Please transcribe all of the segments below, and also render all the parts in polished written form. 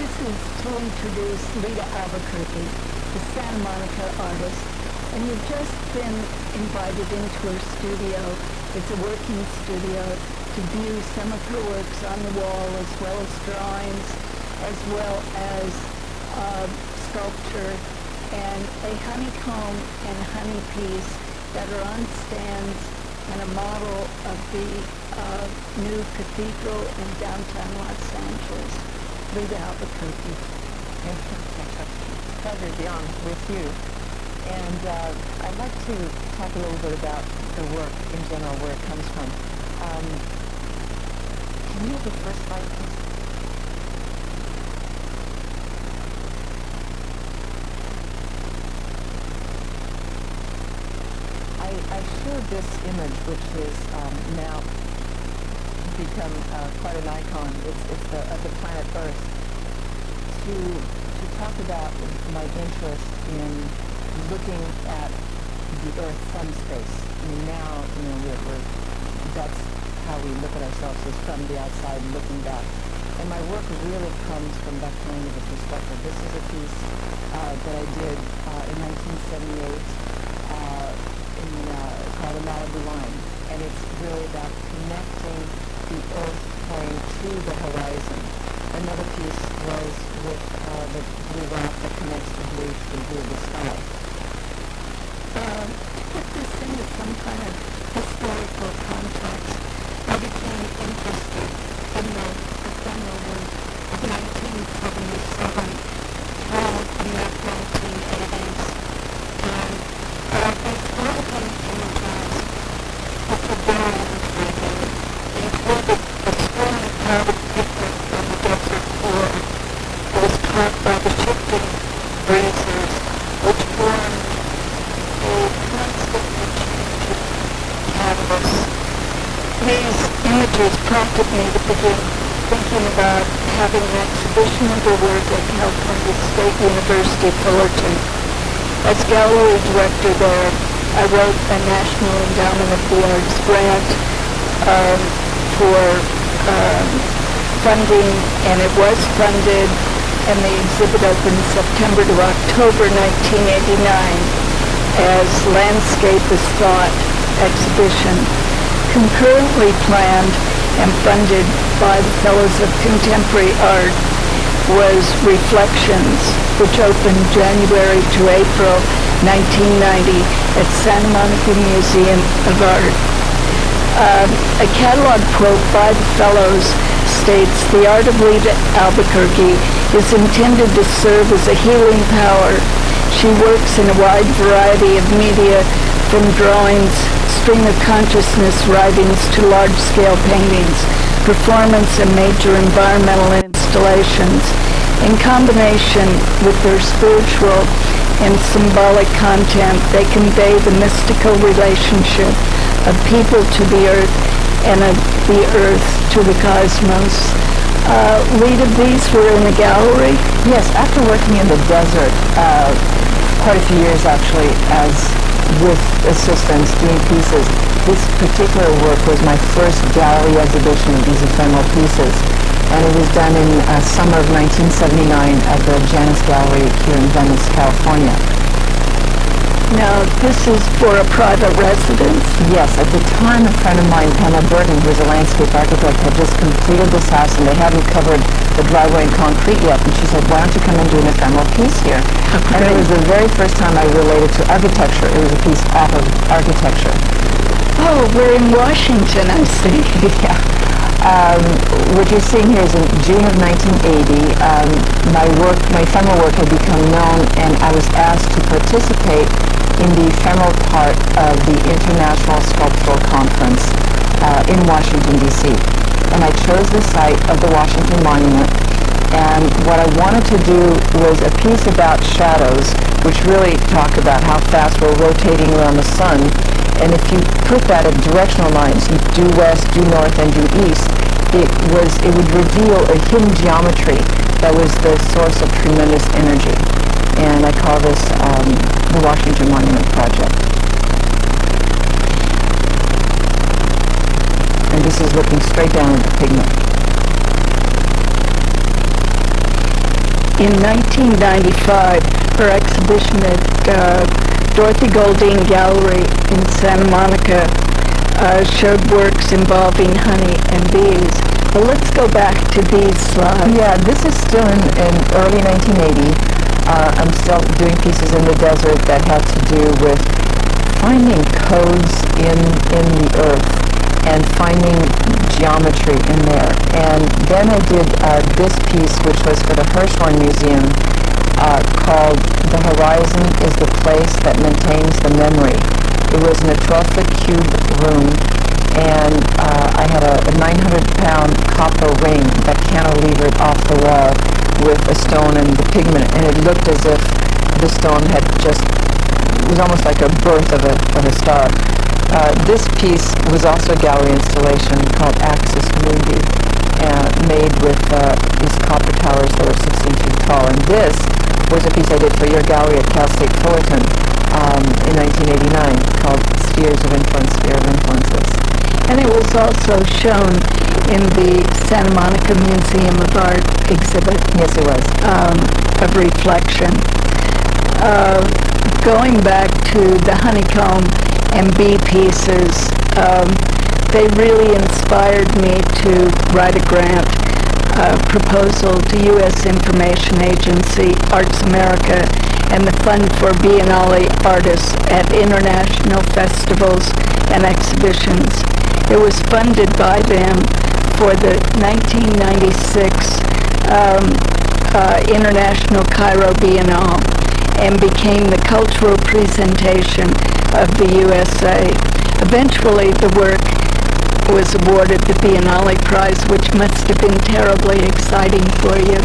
This is to introduce Lita Albuquerque, the Santa Monica artist, and you've just been invited into her studio. It's a working studio to view some of her works on the wall, as well as drawings, as well as sculpture, and a honeycomb and honey piece that are on stands, and a model of the new cathedral in downtown Los Angeles. Lita Albuquerque. It's a pleasure to be on with you. And I'd like to talk a little bit about the work in general, where it comes from. Can you have the first slide, please? I showed this image, which is now become quite an icon. It's of the planet Earth. To talk about my interest in looking at the Earth from space. I mean, now, that's how we look at ourselves, is from the outside looking back. And my work really comes from that kind of a perspective. This is a piece that I did in 1978 called the Malibu Line. And it's really about connecting the Earth plane to the horizon. Another piece was with the blue rock that connects the blue to the blue of the sky. To put this into some kind of historical context, I became interested in the ephemeral work of 1977 through the mid-1980s. And I started these images with the very beginning, included exploring how the pictures of the desert floor was caught by the shifting breezes, which formed a constantly changing canvas. These images prompted me to begin thinking about having an exhibition of their work at California State University, Fullerton. As gallery director there, I wrote a National Endowment of the Arts grant for funding, and it was funded, and the exhibit opened September to October 1989 as Landscape is Thought exhibition, concurrently planned and funded by the Fellows of Contemporary Art was Reflections, which opened January to April 1990 at Santa Monica Museum of Art. A catalog quote by the Fellows states, "The art of Lita Albuquerque is intended to serve as a healing power. She works in a wide variety of media, from drawings, stream of consciousness writings to large-scale paintings, performance, and major environmental installations. In combination with their spiritual and symbolic content, they convey the mystical relationship of people to the earth and of the earth to the cosmos." Lita, these were in the gallery? Yes, after working in the desert quite a few years actually, as with assistants doing pieces, this particular work was my first gallery exhibition of these ephemeral pieces, and it was done in summer of 1979 at the Janus Gallery here in Venice, California. Now, this is for a private residence? Yes, at the time a friend of mine, Pamela Burton, who was a landscape architect, had just completed this house and they hadn't covered the driveway and concrete yet, and she said, "Why don't you come and do an ephemeral piece here?" And it was the very first time I related to architecture. It was a piece off of architecture. Oh, we're in Washington, I see. Yeah. What you're seeing here is in June of 1980, my ephemeral work had become known, and I was asked to participate in the ephemeral part of the International Sculptural Conference in Washington, D.C. And I chose the site of the Washington Monument, and what I wanted to do was a piece about shadows, which really talk about how fast we're rotating around the sun. And if you put that at directional lines, you do west, do north, and do east, it would reveal a hidden geometry that was the source of tremendous energy. And I call this the Washington Monument Project. And this is looking straight down at the pigment. in 1995, her exhibition at Dorothy Goldine Gallery in Santa Monica showed works involving honey and bees. Well, let's go back to these slides. Yeah, this is still in early 1980. I'm still doing pieces in the desert that have to do with finding codes in the earth and finding geometry in there. And then I did this piece, which was for the Hirshhorn Museum, called The Horizon is the Place That Maintains the Memory. It was in a 12-foot cube room, and I had a 900-pound copper ring that cantilevered off the wall with a stone and the pigment, and it looked as if the stone had just, it was almost like a birth of a star. This piece was also a gallery installation called Axis Mundi, made with these copper towers that were 16 feet tall. And this was a piece I did for your gallery at Cal State Fullerton in 1989 called Spheres of Influence, Sphere of Influences. And it was also shown in the Santa Monica Museum of Art exhibit. Yes, it was. Of reflection. Going back to the honeycomb and bee pieces, they really inspired me to write a grant proposal to U.S. Information Agency, Arts America, and the Fund for Biennale Artists at international festivals and exhibitions. It was funded by them for the 1996 International Cairo Biennale and became the cultural presentation of the USA. Eventually, the work was awarded the Biennale Prize, which must have been terribly exciting for you.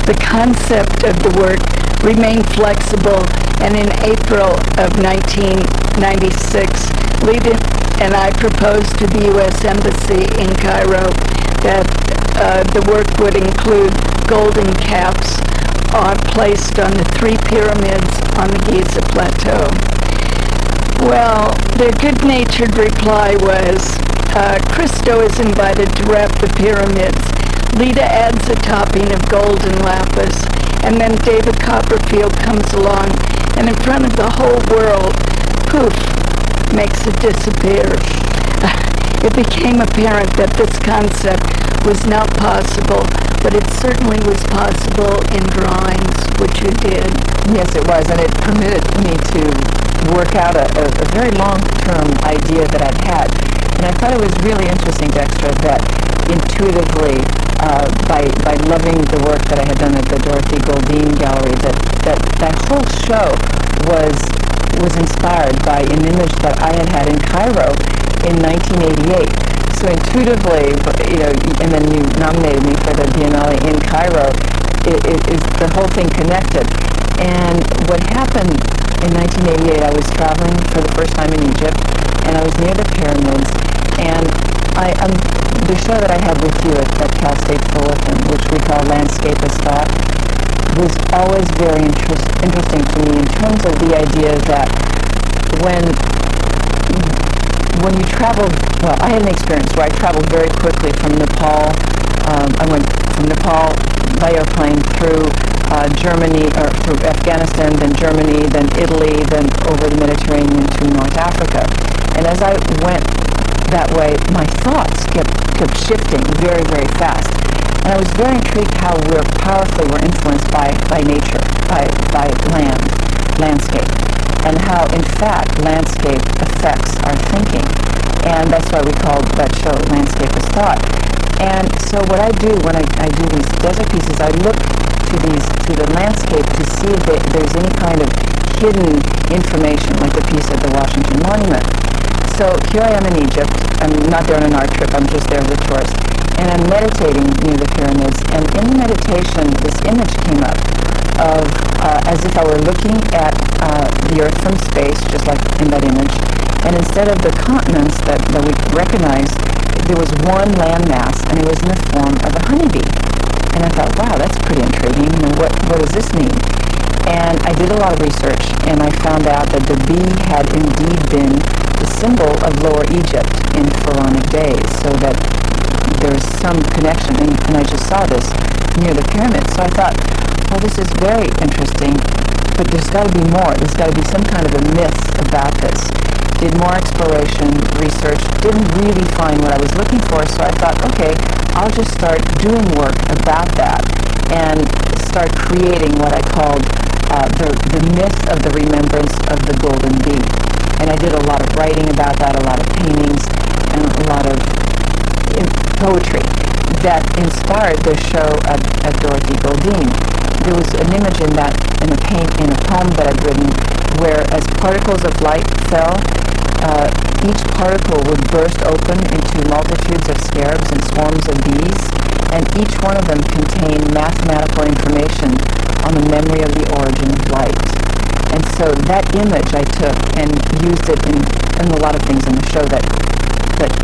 The concept of the work remained flexible, and in April of 1996, Lita and I proposed to the U.S. Embassy in Cairo that the work would include golden caps placed on the 3 pyramids on the Giza Plateau. Well, their good-natured reply was, Christo is invited to wrap the pyramids. Lita adds a topping of gold and lapis, and then David Copperfield comes along, and in front of the whole world, poof, makes it disappear. It became apparent that this concept was not possible, but it certainly was possible in drawings, which you did. Yes, it was, and it permitted me to work out a very long-term idea that I'd had. And I thought it was really interesting, Dextra, that intuitively, by loving the work that I had done at the Dorothy Goldine Gallery, that whole show was inspired by an image that I had in Cairo in 1988. So intuitively, and then you nominated me for the Biennale in Cairo, the whole thing connected. And what happened in 1988, I was traveling for the first time in Egypt, and I was near the pyramids, and the show that I had with you at Cal State Fullerton, which we call Landscape as Thought, was always very interesting to me in terms of the idea that when you traveled, well, I had an experience where I traveled very quickly from Nepal. I went from Nepal by airplane through Germany, or through Afghanistan, then Germany, then Italy, then over the Mediterranean to North Africa. And as I went that way, my thoughts kept shifting very, very fast. And I was very intrigued how we're influenced by nature, by landscape, and how, in fact, landscape affects our thinking. And that's why we called that show Landscape as Thought. And so what I do when I do these desert pieces, I look to the landscape to see if there's any kind of hidden information, like the piece at the Washington Monument. So here I am in Egypt. I'm not there on an art trip, I'm just there as a tourist. And I'm meditating near the pyramids, and in the meditation, this image came up of as if I were looking at the Earth from space, just like in that image. And instead of the continents that we recognize, there was one landmass, and it was in the form of a honeybee. And I thought, wow, that's pretty intriguing. What does this mean? And I did a lot of research, and I found out that the bee had indeed been the symbol of Lower Egypt in pharaonic days, so that there was some connection, and I just saw this near the pyramids. So I thought, well, this is very interesting, but there's got to be more. There's got to be some kind of a myth about this. Did more exploration, research, didn't really find what I was looking for, so I thought, okay, I'll just start doing work about that and start creating what I called the myth of the remembrance of the golden bee. And I did a lot of writing about that, a lot of paintings, and a lot of poetry that inspired the show of Dorothy Goldine. There was an image in a poem that I'd written where as particles of light fell, each particle would burst open into multitudes of scarabs and swarms of bees, and each one of them contained mathematical information on the memory of the origin of light. And so that image I took and used it in a lot of things in the show that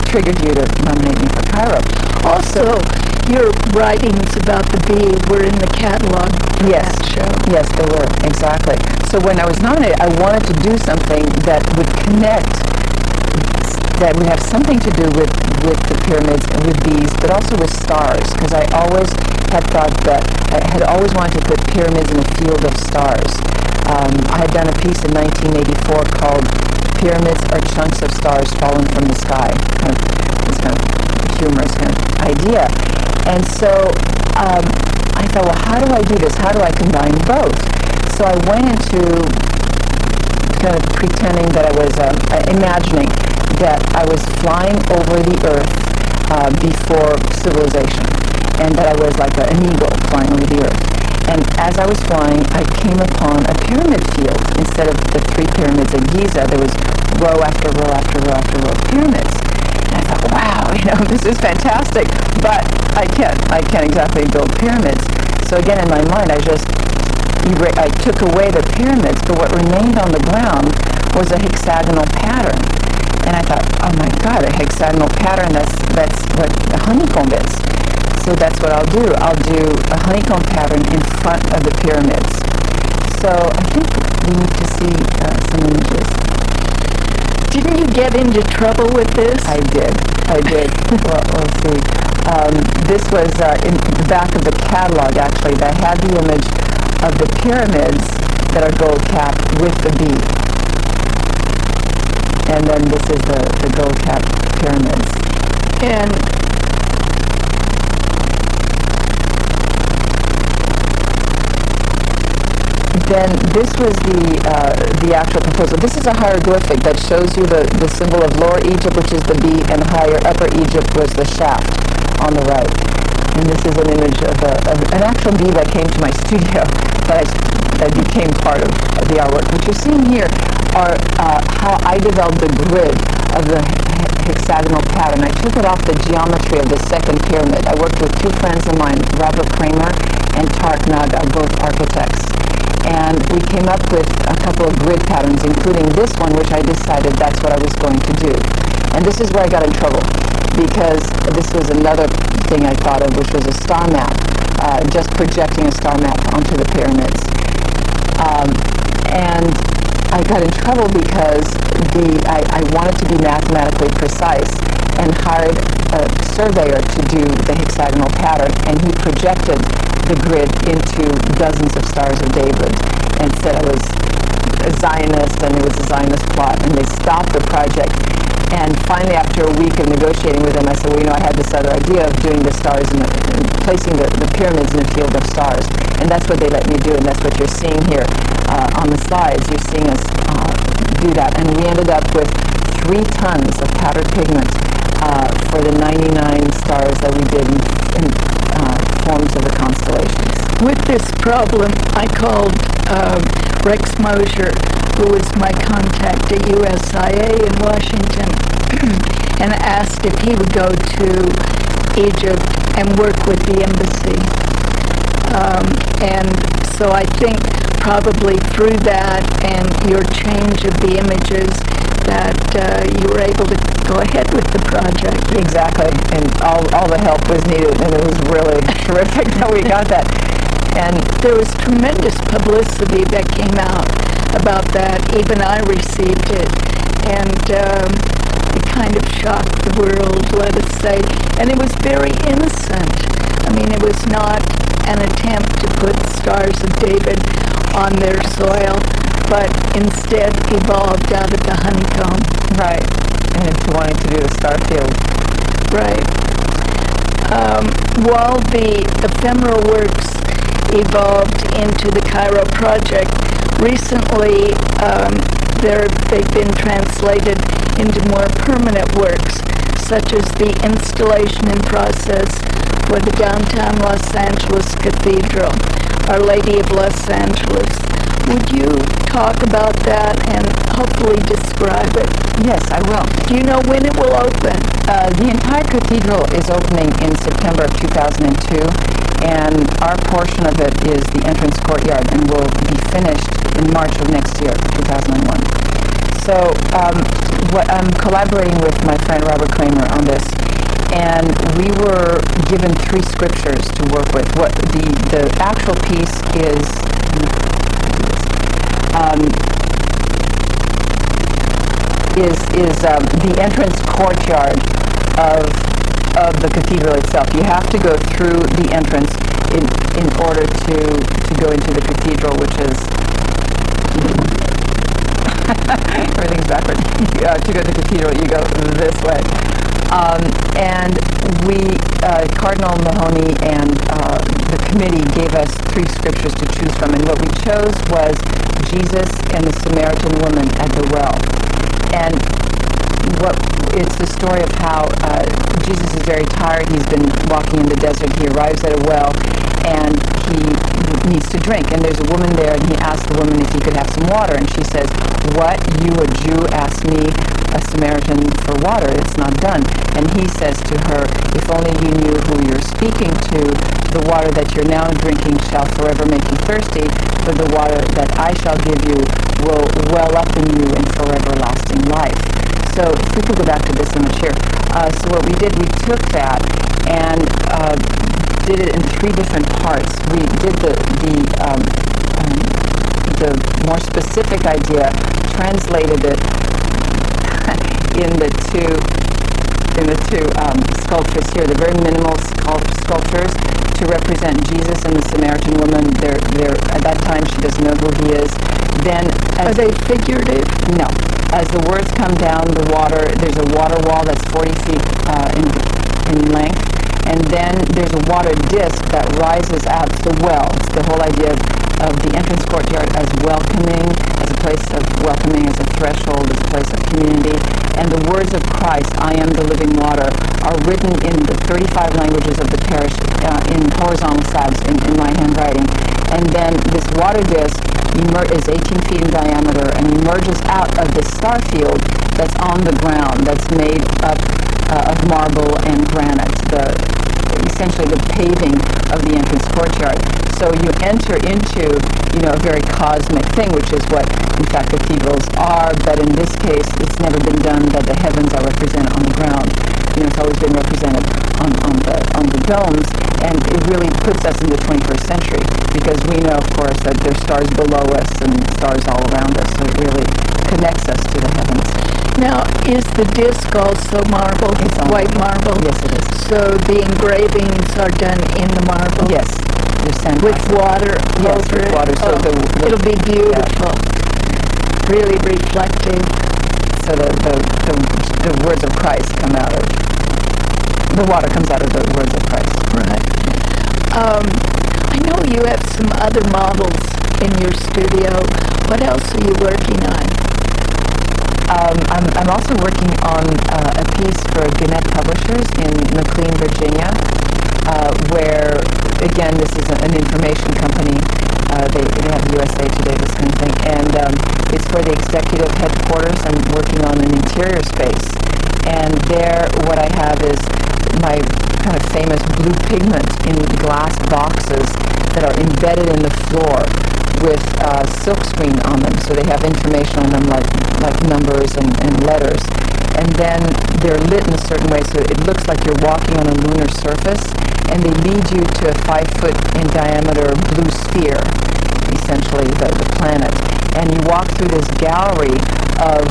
triggered you to nominate me for Cairo. Also, your writings about the bee were in the catalog for Yes. that show. Yes, they were, exactly. So when I was nominated, I wanted to do something that would connect, that would have something to do with the pyramids and with bees, but also with stars, because I always had thought that, I had always wanted to put pyramids in a field of stars. I had done a piece in 1984 called Pyramids Are Chunks of Stars Fallen from the Sky. This kind of humorous kind of idea. And so I thought, well, how do I do this? How do I combine both? So I went into kind of pretending that I was imagining that I was flying over the earth before civilization, and that I was like an eagle flying over the earth. And as I was flying, I came upon a pyramid field. Instead of the 3 pyramids of Giza, there was row after row after row after row of pyramids. And I thought, wow, this is fantastic, but I can't exactly build pyramids. So again, in my mind, I took away the pyramids, but what remained on the ground was a hexagonal pattern. And I thought, oh my God, a hexagonal pattern, that's what a honeycomb is. So that's what I'll do. I'll do a honeycomb pattern in front of the pyramids. So I think we need to see some images. Didn't you get into trouble with this? I did. Well, we'll see. This was in the back of the catalog, actually. I had the image of the pyramids that are gold-capped with the bee. And then this is the gold-capped pyramids. And then this was the actual proposal. This is a hieroglyphic that shows you the symbol of Lower Egypt, which is the bee, and higher Upper Egypt was the shaft on the right. And this is an image of an actual bee that came to my studio that became part of the artwork. What you're seeing here are how I developed the grid of the hexagonal pattern. I took it off the geometry of the second pyramid. I worked with 2 friends of mine, Robert Kramer and Tarek Naga, both architects. And we came up with a couple of grid patterns, including this one, which I decided that's what I was going to do. And this is where I got in trouble, because this was another thing I thought of, which was a star map, just projecting a star map onto the pyramids. And I got in trouble because I wanted to be mathematically precise and hired a surveyor to do the hexagonal pattern, and he projected the grid into dozens of Stars of David and said I was a Zionist and it was a Zionist plot, and they stopped the project. And finally, after a week of negotiating with them, I said, well, I had this other idea of doing the stars and placing the pyramids in a field of stars. And that's what they let me do, and that's what you're seeing here on the slides. You're seeing us do that. And we ended up with 3 tons of powdered pigment for the 99 stars that we did in forms of the constellations. with this problem, I called Rex Mosher, who was my contact at USIA in Washington, and asked if he would go to Egypt and work with the embassy. And so I think probably through that and your change of the images that you were able to go ahead with the project. Exactly, and all the help was needed, and it was really terrific that we got that. And there was tremendous publicity that came out about that. Even I received it. And it kind of shocked the world, let us say. And it was very innocent. I mean, it was not an attempt to put Stars of David on their soil, but instead evolved out of the honeycomb. Right. And into wanting to do the star field. Right. While the ephemeral works evolved into the Cairo project, recently they've been translated into more permanent works, such as the installation in process for the downtown Los Angeles Cathedral, Our Lady of Los Angeles. Would you talk about that and hopefully describe it? Yes, I will. Do you know when it will open? The entire cathedral is opening in September of 2002, and our portion of it is the entrance courtyard and will be finished in March of next year, 2001. So I'm collaborating with my friend Robert Kramer on this, and we were given 3 scriptures to work with. What the actual piece is the entrance courtyard of the cathedral itself. You have to go through the entrance in order to go into the cathedral, which is everything's backward. To go to the cathedral, you go this way. And we, Cardinal Mahoney and the committee gave us 3 scriptures to choose from, and what we chose was Jesus and the Samaritan woman at the well. And it's the story of how Jesus is very tired. He's been walking in the desert. He arrives at a well, and he needs to drink. And there's a woman there, and he asks the woman if he could have some water. And she says, "What? You, a Jew, ask me, a Samaritan, for water? It's not done." And he says to her, "If only you knew who you're speaking to, the water that you're now drinking shall forever make you thirsty, but the water that I shall give you will well up in you in forever lasting life." So if we could go back to this image here. So what we did, we took that and did it in 3 different parts. We did the more specific idea, translated it in the two sculptures here, the very minimal sculptures to represent Jesus and the Samaritan woman. They're at that time she doesn't know who he is. Then are they figurative? No. As the words come down, the water, there's a water wall that's 40 feet in length, and then there's a water disc that rises out the well. It's the whole idea of the entrance courtyard as welcoming, as a place of welcoming, as a threshold, as a place of community. And the words of Christ, "I am the living water," are written in the 35 languages of the parish in horizontal slabs in my handwriting. And then this water disc is 18 feet in diameter and emerges out of the star field that's on the ground, that's made up of marble and granite, essentially the paving of the entrance courtyard. So you enter into, a very cosmic thing, which is what, in fact, cathedrals are, but in this case, it's never been done that the heavens are represented on the ground. It's always been represented on the domes, and it really puts us in the 21st century, because we know, of course, that there's stars below us and stars all around us, so it really connects us to the heavens. Now, is the disc also marble? It's white marble? Yes, it is. So the engravings are done in the marble? Yes. With water over with it? water. So it'll be beautiful. Yeah. Really reflective. So the words of Christ come out of, the water comes out of the words of Christ. Right. I know you have some other models in your studio. What else are you working on? I'm also working on a piece for Gannett Publishers in McLean, Virginia, where, again, this is an information company. They have USA Today, this kind of thing, and it's for the executive headquarters. I'm working on an interior space, and there what I have is my kind of famous blue pigment in glass boxes that are embedded in the floor with silk screen on them, so they have information on them like numbers and letters, and then they're lit in a certain way so it looks like you're walking on a lunar surface, and they lead you to a 5-foot in diameter blue sphere, essentially the planet, and you walk through this gallery of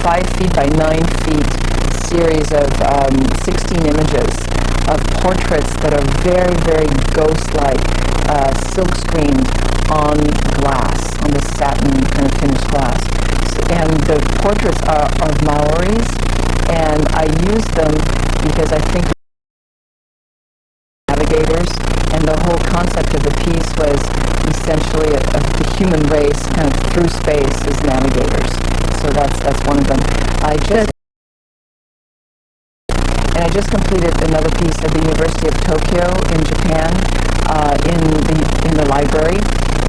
5 feet by 9 feet series of 16 images of portraits that are very, very ghost-like, silk screened on glass, on the satin kind of finished glass. And the portraits are of Maoris, and I use them because I think navigators, and the whole concept of the piece was essentially the human race kind of through space as navigators. So that's one of them. I just completed another piece at the University of Tokyo in Japan, in the library,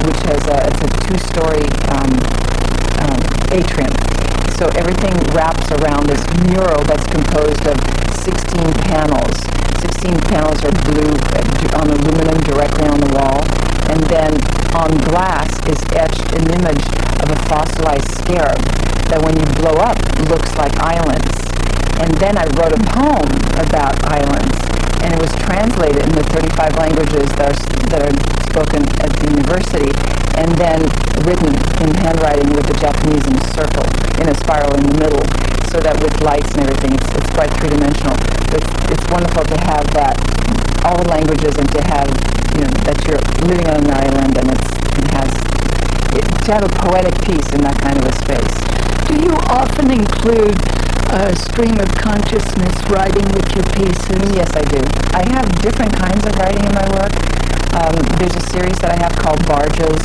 which has it's a two-story atrium. So everything wraps around this mural that's composed of 16 panels. 16 panels are blue on aluminum directly on the wall, and then on glass is etched an image of a fossilized scarab that when you blow up looks like islands. And then I wrote a poem about islands, and it was translated in the 35 languages that are spoken at the university, and then written in handwriting with the Japanese in a circle, in a spiral in the middle, so that with lights and everything, it's quite three-dimensional. It's wonderful to have that, all the languages, and to have, that you're living on an island, and to have a poetic piece in that kind of a space. Do you often include a stream of consciousness writing with your pieces? Yes, I do. I have different kinds of writing in my work. There's a series that I have called Barges,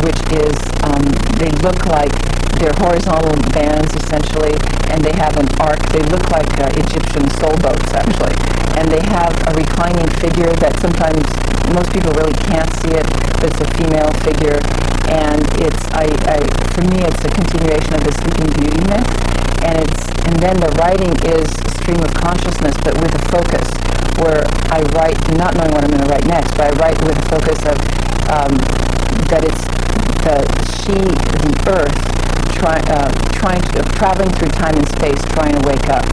which is, they look like, they're horizontal bands essentially, and they have an arc. They look like Egyptian soul boats, actually. And they have a reclining figure that sometimes most people really can't see it, but it's a female figure. And for me, it's a continuation of the Sleeping Beauty myth. And then the writing is a stream of consciousness, but with a focus, where I write not knowing what I'm going to write next, but I write with a focus of that it's the earth, traveling through time and space, trying to wake up.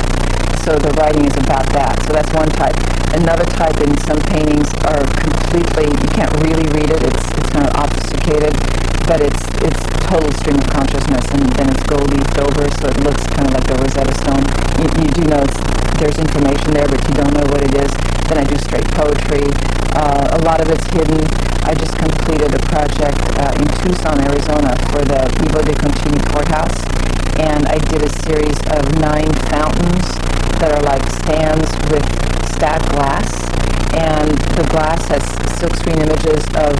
So the writing is about that. So that's one type. Another type in some paintings are completely, you can't really read it. It's kind of obfuscated, but it's total stream of consciousness, and then it's goldy silver, so it looks kind of like a Rosetta Stone. You do know there's information there, but you don't know what it is. Then I do straight poetry. A lot of it's hidden. I just completed a project in Tucson, Arizona for the Vivo de Contini courthouse, and I did a series of 9 fountains that are like stands with stacked glass, and the glass has silkscreen images of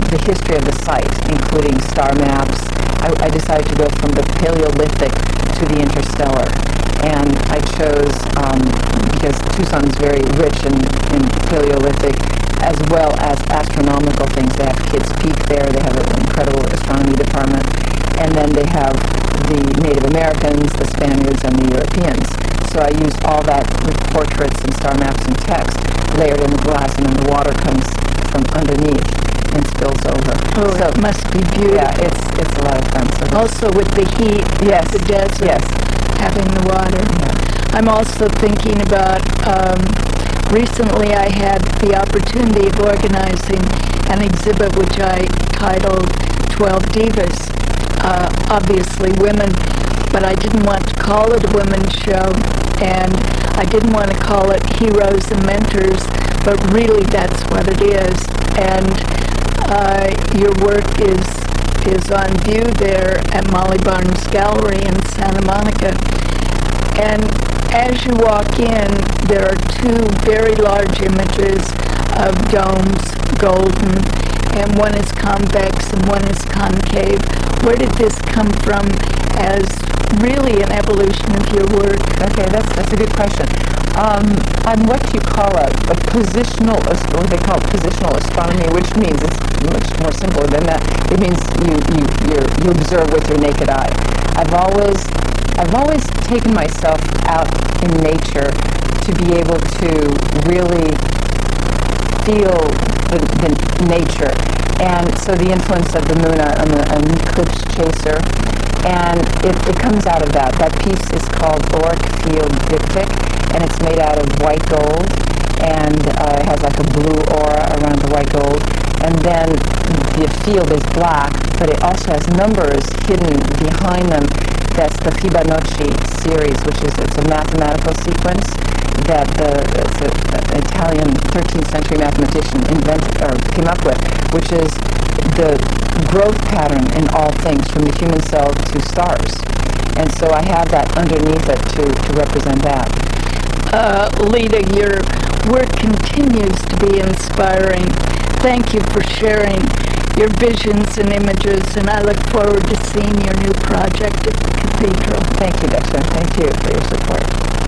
the history of the site, including star maps. I decided to go from the Paleolithic to the interstellar, and I chose, because Tucson is very rich in Paleolithic, as well as astronomical things. They have Kids Peak there, they have an incredible astronomy department, and then they have the Native Americans, the Spaniards, and the Europeans. So I used all that with portraits and star maps and text layered in the glass, and then the water comes from underneath and spills over. Oh, so it must be beautiful. Yeah, it's a lot of fun. So also with the heat, yes, the desert, yes, having the water. Yeah. I'm also thinking about, recently I had the opportunity of organizing an exhibit which I titled 12 Divas. Obviously women, but I didn't want to call it a women's show, and I didn't want to call it Heroes and Mentors, but really that's what it is. And your work is on view there at Molly Barnes Gallery in Santa Monica. And as you walk in, there are 2 very large images of domes, golden, and one is convex and one is concave. Where did this come from as really an evolution of your work? Okay, that's a good question. I'm what you call a positional, or they call it positional astronomy, which means it's much more simple than that. It means you observe with your naked eye. I've always taken myself out in nature to be able to really feel the nature, and so the influence of the moon, I'm an eclipse chaser, and it comes out of that. That piece is called Auric Field Diptych, and it's made out of white gold, and it has like a blue aura around the white gold, and then the field is black, but it also has numbers hidden behind them that's the Fibonacci series, which is it's a mathematical sequence that it's an Italian 13th century mathematician invented or came up with, which is the growth pattern in all things from the human cell to stars. And so I have that underneath it to represent that. Lita, your work continues to be inspiring. Thank you for sharing your visions and images, and I look forward to seeing your new project at the cathedral. Thank you, Dextra. Thank you for your support.